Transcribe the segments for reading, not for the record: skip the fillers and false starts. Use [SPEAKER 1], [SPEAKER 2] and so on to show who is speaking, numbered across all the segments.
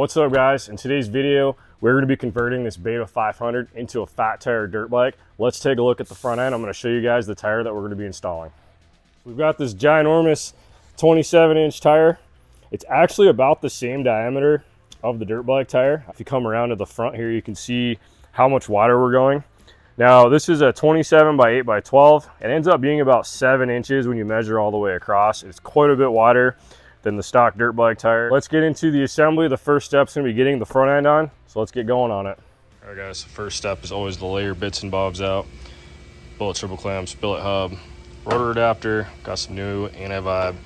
[SPEAKER 1] What's up guys? In today's video, we're going to be converting this Beta 500 into a fat tire dirt bike. Let's take a look at the front end. I'm going to show you guys the tire that we're going to be installing. We've got this ginormous 27-inch tire. It's actually about the same diameter of the dirt bike tire. If you come around to the front here, you can see how much wider we're going. Now this is a 27 by 8 by 12. It ends up being about 7 inches when you measure all the way across. It's quite a bit wider than the stock dirt bike tire. Let's get into the assembly. The first step's gonna be getting the front end on, so let's get going on it. All right guys, the first step is always to lay your bits and bobs out. Bullet triple clamps, billet hub, rotor adapter, got some new anti-vibe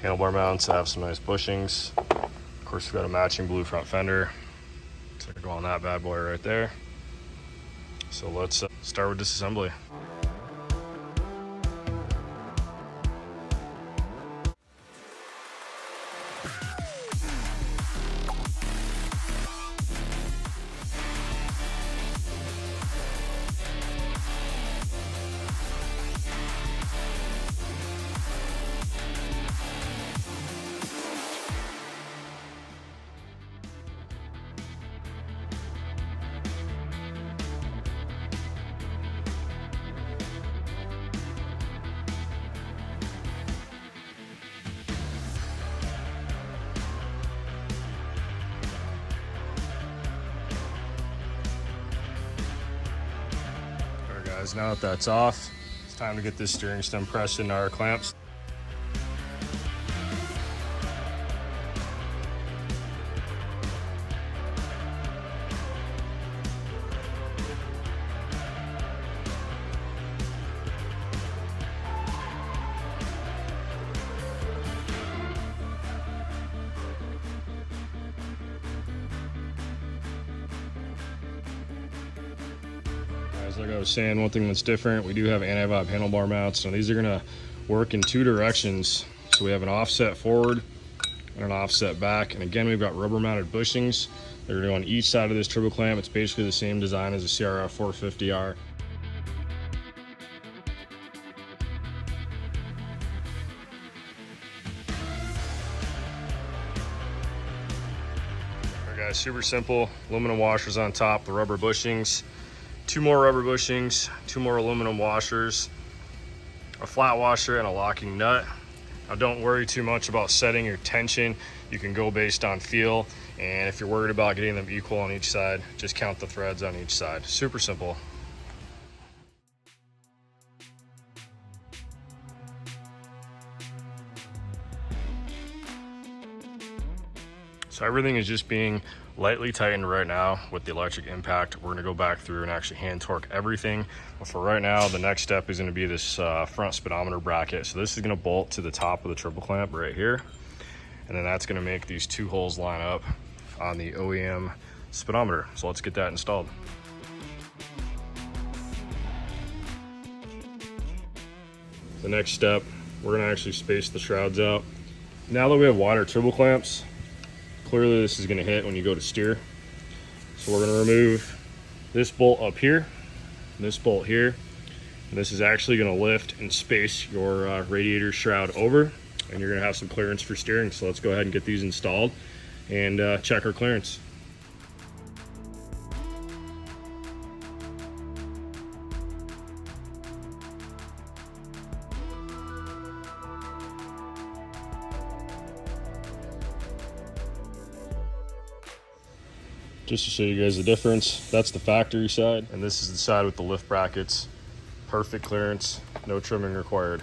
[SPEAKER 1] handlebar mounts. I have some nice bushings. Of course, we've got a matching blue front fender. So I can go on that bad boy right there. So let's start with disassembly. Guys, now that that's off, it's time to get this steering stem pressed into our clamps. Like I was saying, one thing that's different, we do have anti-vibe handlebar mounts. So these are gonna work in two directions. So we have an offset forward and an offset back. And again, we've got rubber mounted bushings. They're gonna go on each side of this turbo clamp. It's basically the same design as a CRF 450R. All right guys, super simple. Aluminum washers on top, the rubber bushings. 2 more rubber bushings, 2 more aluminum washers, a flat washer, and a locking nut. Now don't worry too much about setting your tension. You can go based on feel, and if you're worried about getting them equal on each side, just count the threads on each side. Super simple. So everything is just being lightly tightened right now with the electric impact. We're gonna go back through and actually hand torque everything. But for right now, the next step is gonna be this front speedometer bracket. So this is gonna bolt to the top of the triple clamp right here. And then that's gonna make these 2 holes line up on the OEM speedometer. So let's get that installed. The next step, we're gonna actually space the shrouds out. Now that we have wider triple clamps, clearly this is going to hit when you go to steer. So we're going to remove this bolt up here, and this bolt here. And this is actually going to lift and space your radiator shroud over, and you're going to have some clearance for steering. So let's go ahead and get these installed and check our clearance. Just to show you guys the difference, that's the factory side, and this is the side with the lift brackets. Perfect clearance, no trimming required.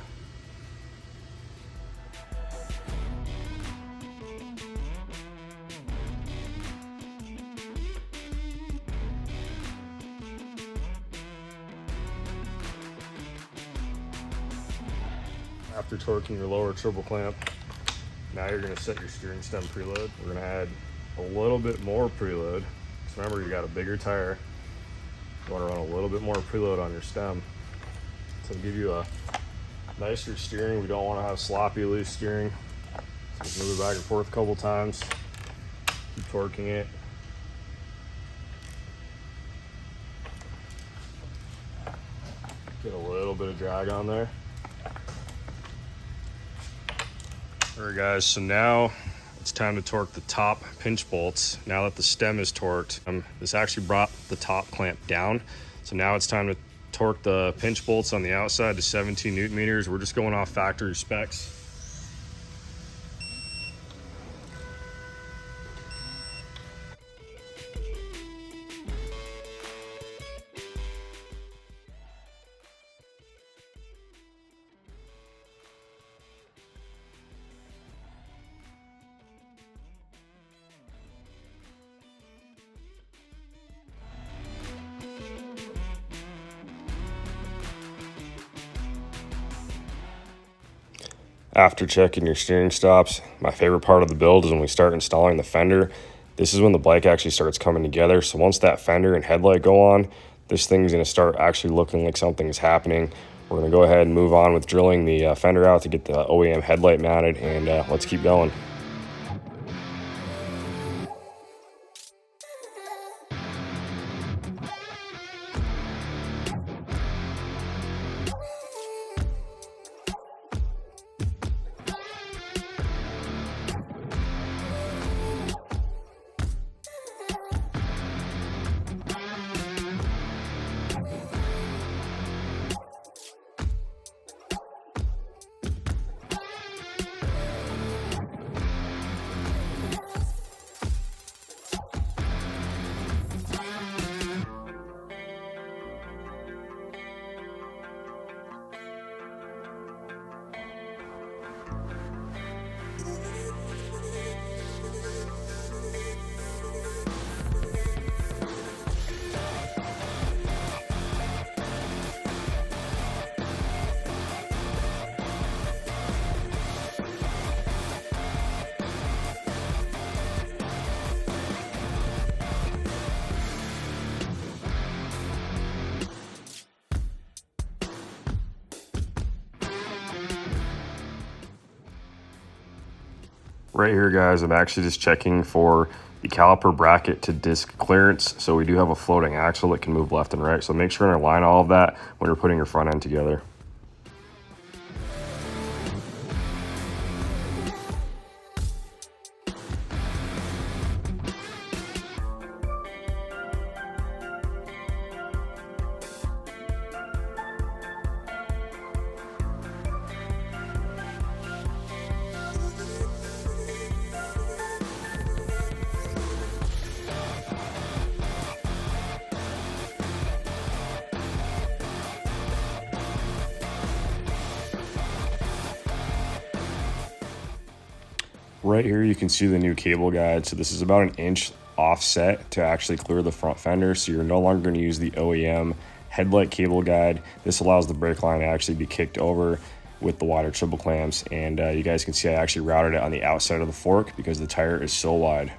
[SPEAKER 1] After torquing your lower triple clamp, now you're gonna set your steering stem preload. We're gonna add a little bit more preload. So remember, you got a bigger tire. You want to run a little bit more preload on your stem to give you a nicer steering. We don't want to have sloppy, loose steering. So just move it back and forth a couple times. Keep torquing it. Get a little bit of drag on there. All right guys, so now It's time to torque the top pinch bolts. Now that the stem is torqued, this actually brought the top clamp down. So now it's time to torque the pinch bolts on the outside to 17 Newton meters. We're just going off factory specs. After checking your steering stops, my favorite part of the build is when we start installing the fender. This is when the bike actually starts coming together. So once that fender and headlight go on, this thing's gonna start actually looking like something's happening. We're gonna go ahead and move on with drilling the fender out to get the OEM headlight mounted, and let's keep going. Right here, guys, I'm actually just checking for the caliper bracket to disc clearance. So we do have a floating axle that can move left and right. So make sure and align all of that when you're putting your front end together. Right here you can see the new cable guide. So this is about an inch offset to actually clear the front fender. So you're no longer going to use the OEM headlight cable guide. This allows the brake line to actually be kicked over with the wider triple clamps. And you guys can see I actually routed it on the outside of the fork because the tire is so wide.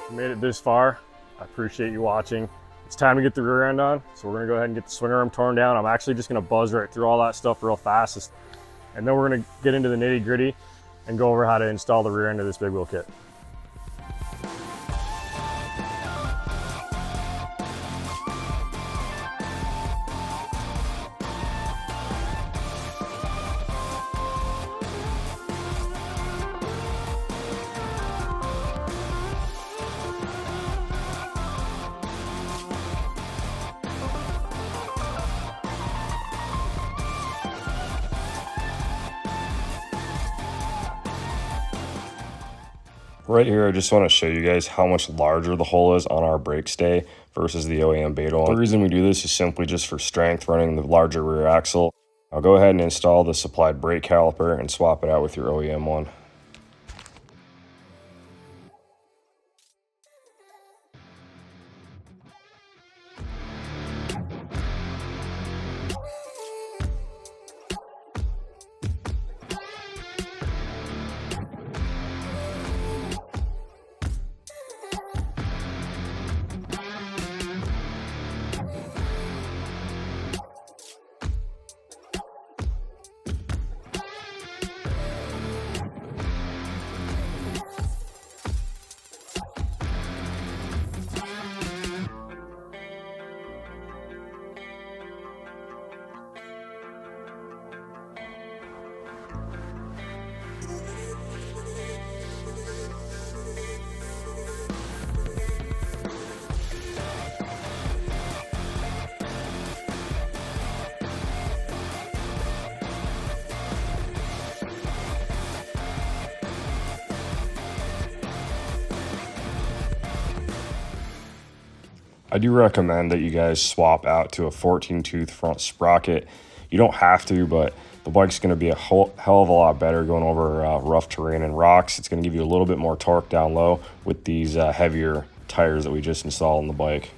[SPEAKER 1] If you made it this far, I appreciate you watching. It's time to get the rear end on, so we're gonna go ahead and get the swing arm torn down. I'm actually just gonna buzz right through all that stuff real fast, and then we're gonna get into the nitty gritty and go over how to install the rear end of this big wheel kit. Right here, I just want to show you guys how much larger the hole is on our brake stay versus the OEM beta one. The reason we do this is simply just for strength, running the larger rear axle. I'll go ahead and install the supplied brake caliper and swap it out with your OEM one. I do recommend that you guys swap out to a 14 tooth front sprocket. You don't have to, but the bike's going to be a hell of a lot better going over rough terrain and rocks. It's going to give you a little bit more torque down low with these heavier tires that we just installed on the bike.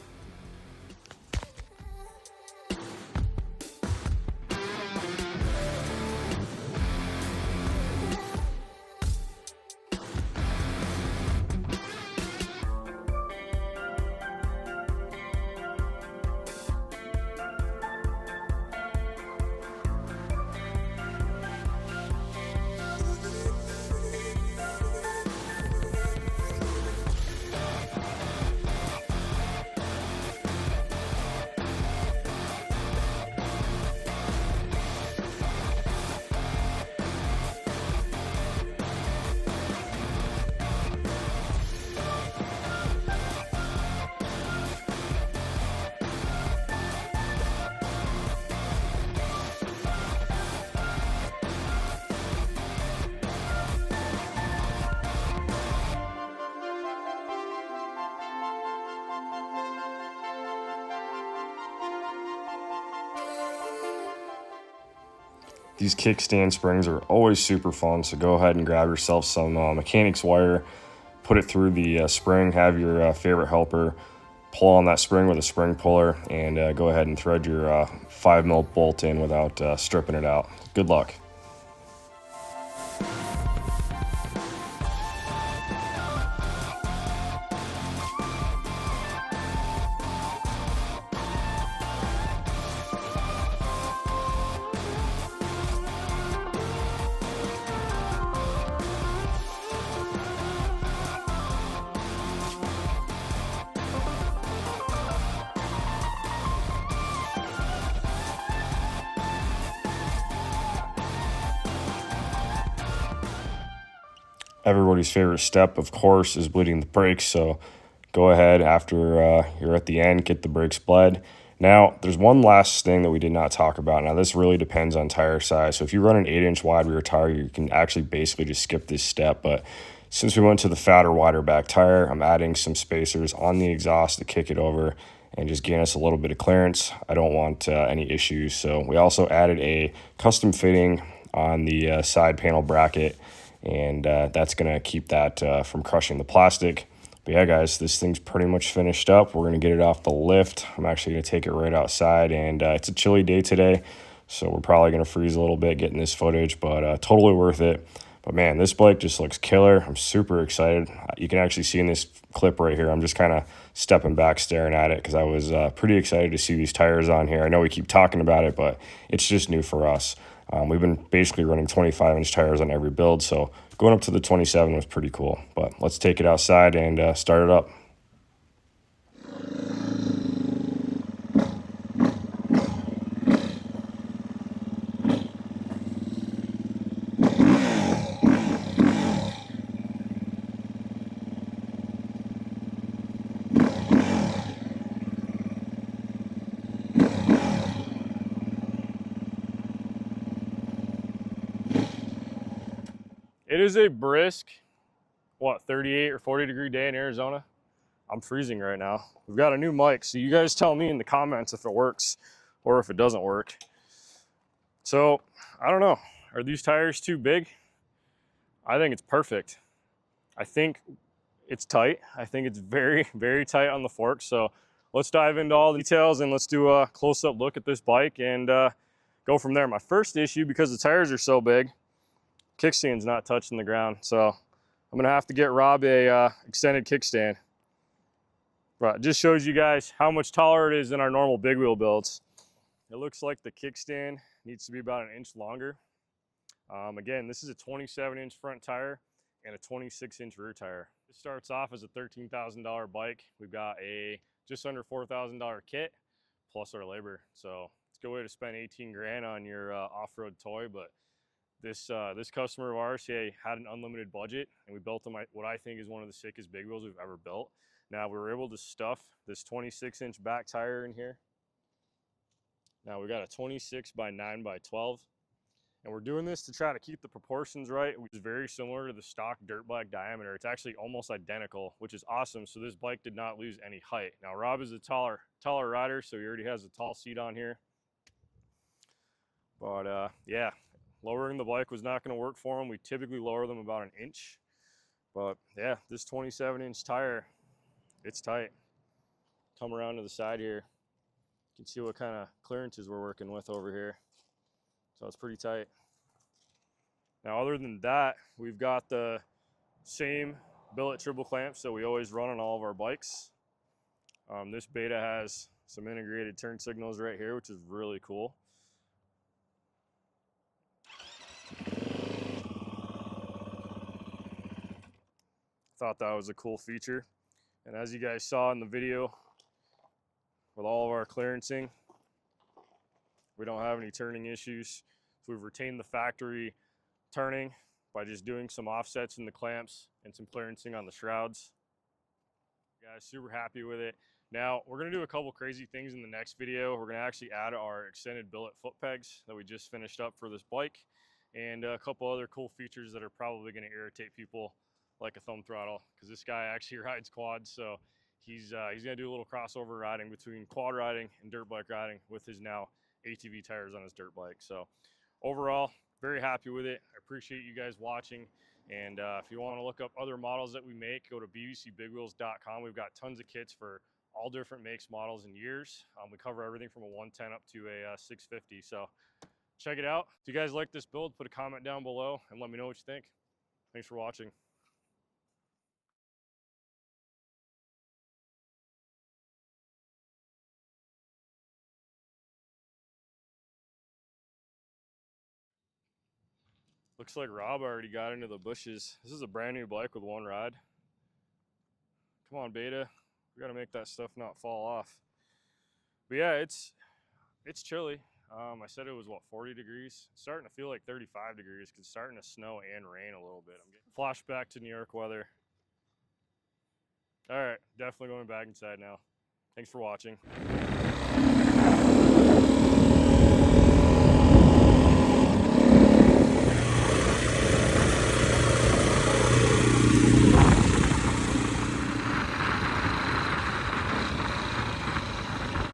[SPEAKER 1] These kickstand springs are always super fun, so go ahead and grab yourself some mechanics wire, put it through the spring, have your favorite helper pull on that spring with a spring puller, and go ahead and thread your 5mm bolt in without stripping it out. Good luck. Everybody's favorite step, of course, is bleeding the brakes. So go ahead after you're at the end, get the brakes bled. Now, there's one last thing that we did not talk about. Now, this really depends on tire size. So if you run an 8-inch wide rear tire, you can actually basically just skip this step. But since we went to the fatter, wider back tire, I'm adding some spacers on the exhaust to kick it over and just gain us a little bit of clearance. I don't want any issues. So we also added a custom fitting on the side panel bracket, and that's going to keep that from crushing the plastic. But yeah, guys, this thing's pretty much finished up. We're going to get it off the lift. I'm actually going to take it right outside, and it's a chilly day today, so we're probably going to freeze a little bit getting this footage, but totally worth it. But man, this bike just looks killer. I'm super excited. You can actually see in this clip right here, I'm just kind of stepping back staring at it because I was pretty excited to see these tires on here. I know we keep talking about it, but it's just new for us. We've been basically running 25-inch tires on every build, so going up to the 27 was pretty cool. But let's take it outside and start it up. It is a brisk, 38 or 40 degree day in Arizona. I'm freezing right now. We've got a new mic, so you guys tell me in the comments if it works or if it doesn't work. So, I don't know. Are these tires too big? I think it's perfect. I think it's tight. I think it's very, very tight on the fork. So let's dive into all the details and let's do a close-up look at this bike and go from there. My first issue, because the tires are so big, kickstand's not touching the ground, so I'm gonna have to get Rob a extended kickstand. But it just shows you guys how much taller it is than our normal big wheel builds. It looks like the kickstand needs to be about 1 inch longer. Again, this is a 27-inch front tire and a 26-inch rear tire. This starts off as a $13,000 bike. We've got a just under $4,000 kit plus our labor. So it's a good way to spend 18 grand on your off-road toy, but this customer of ours, he had an unlimited budget, and we built him what I think is one of the sickest big wheels we've ever built. Now we were able to stuff this 26-inch back tire in here. Now we got a 26 by 9 by 12, And we're doing this to try to keep the proportions right, which is very similar to the stock dirt bike diameter. It's actually almost identical, which is awesome. So this bike did not lose any height. Now Rob is a taller rider, so he already has a tall seat on here. But yeah, lowering the bike was not going to work for him. We typically lower them about an inch. But yeah, this 27-inch tire, it's tight. Come around to the side here. You can see what kind of clearances we're working with over here. So it's pretty tight. Now, other than that, we've got the same billet triple clamps that we always run on all of our bikes. This Beta has some integrated turn signals right here, which is really cool. Thought that was a cool feature. And as you guys saw in the video, with all of our clearancing, we don't have any turning issues. So we've retained the factory turning by just doing some offsets in the clamps and some clearancing on the shrouds. Guys, super happy with it. Now, we're gonna do a couple crazy things in the next video. We're gonna actually add our extended billet foot pegs that we just finished up for this bike, and a couple other cool features that are probably gonna irritate people like a thumb throttle, because this guy actually rides quads, so he's gonna do a little crossover riding between quad riding and dirt bike riding with his now ATV tires on his dirt bike. So overall, very happy with it. I appreciate you guys watching. And if you want to look up other models that we make, go to bbcbigwheels.com. We've got tons of kits for all different makes, models, and years. We cover everything from a 110 up to a 650. So check it out. If you guys like this build, put a comment down below and let me know what you think. Thanks for watching. Looks like Rob already got into the bushes. This is a brand new bike with one ride. Come on, Beta. We got to make that stuff not fall off. But yeah, it's chilly. I said it was, what, 40 degrees? It's starting to feel like 35 degrees because it's starting to snow and rain a little bit. I'm getting flashback to New York weather. All right, definitely going back inside now. Thanks for watching.